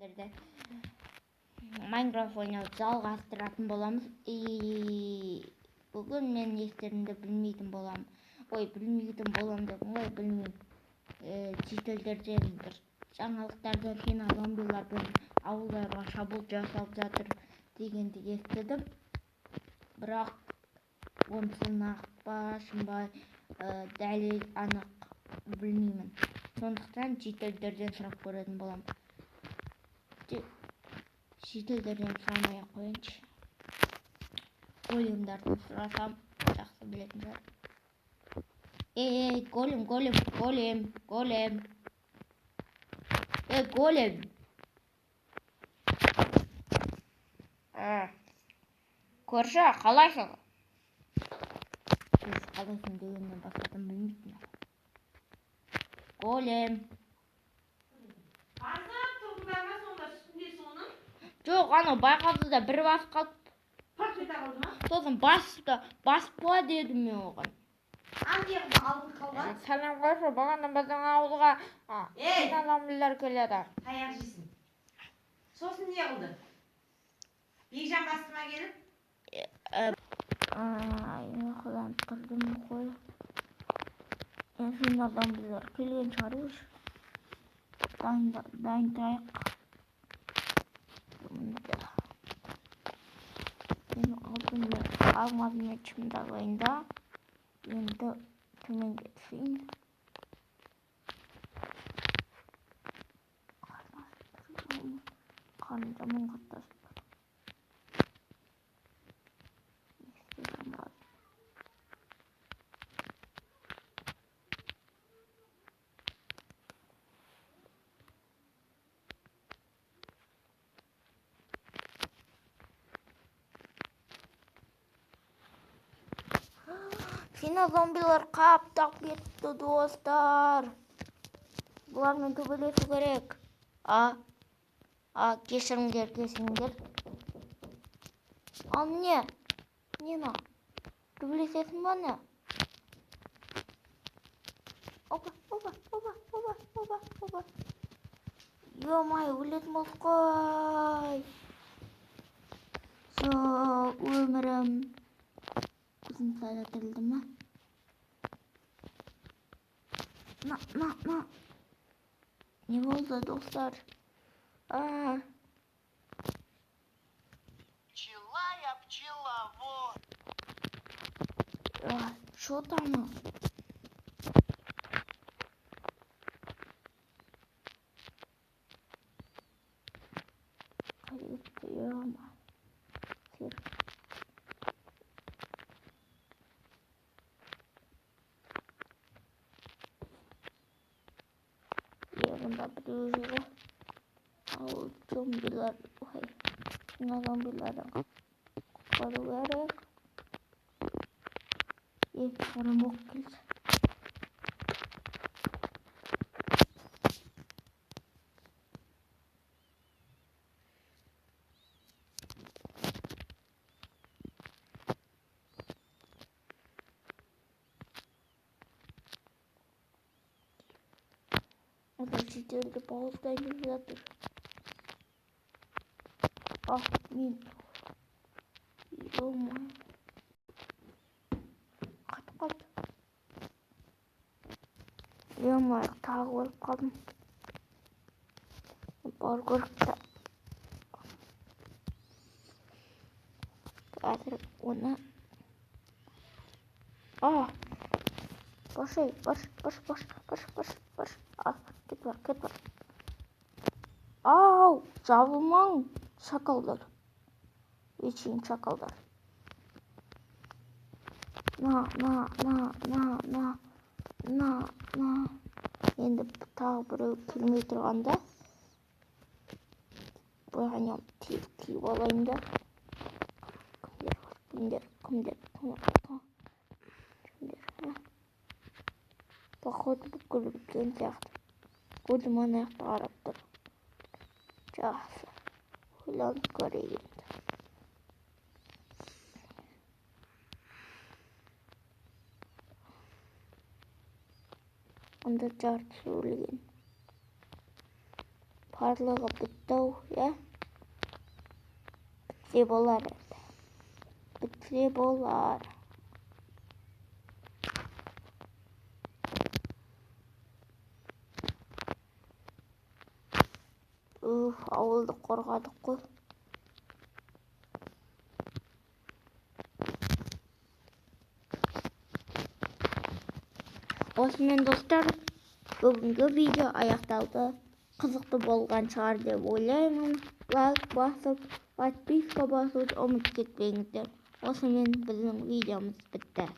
сіздерді Майнкрафт ойнауды жалғастыратын боламыз. Бүгін мен не істерімді білмейтін болам. Білмейтін болам деп білмеймін. Шетелдерден бір жаңалықтардан сина зомбилерден ауылдарға шабуыл жасап жатыр дегенді естідім. Бірақ онысы нақ па, шынбай, дәлел анық білмеймін. Сондықтан шетелдерден сұрап көретін болам. Шетелдерден сұрамай-ақ қояйыншы. Големдерден сұрасам жақсы білетін шығар. Голем. Голем. Көрші, қалайсың? Сіз қалайсың дегеннен басқадан білмейтін. Голем. Азап тұрғындарына сонда үстіндесің оның? Жоқ, анау байқады да бір басып қалып. Пырт ете қалды ма? Сосын баспа дедім мен оған. Аңдияққа алдын қалған? Салам қойшы, бағана біздің ауылға сина зомбилер келеді. Таяқ жейсің. Сосын не қылды? Бекжан бастыма келіп? Ұйқыдан тұрдым қой. Сина зомбилер келген шығар өші. Дайындайық. Мен алдымен алмадым чымдағайында. Енді төменге түсейін. Қарым жаман қаттасып бар. Естеген бар. Сина зомбилер қаптап кетті, достар. Бұлармен төбелесу керек. Кешіріңдер. Ал не? Нена? Төбелесесің ба не? Опа. Ё-май, өлетін болдық қой. Өмірім. Күзім сайда тірілді ма? Не болды, достар? Пчела, Что там? Бunda біреу жүгі ауыл зомбилер, сина зомбилерден құтқару керек. Қарым оқ келші. Шетелді бауыздайын жатыр. Мен Ё-май. Қатып. Ё-май, тағы өліп қалдым. Бар көрікті. Қазір оны Баш. Кет бар. Ау, жабылмаң, шакалдар. Вечейін шакалдар. На. Енді тағы біреу келмей тұрғанда. Бұғаням тиіп алайын да. Кімдер. Походу бүкіл біткен сияқты. Көзім ана жақта қарап тұр. Жақсы. Ойланып көрейік енді. Онда жартысы өлген. барлығы бітті-ау, иә? Бітсе болар енді. Бітсе болар. Ауылды қорғадық қой. Осымен достар, бүгінгі видео аяқталды. Қызықты болған шығар деп ойлаймын. Лайк басып, подписка басуды ұмытып кетпеңіздер. Осымен біздің видеомыз бітті.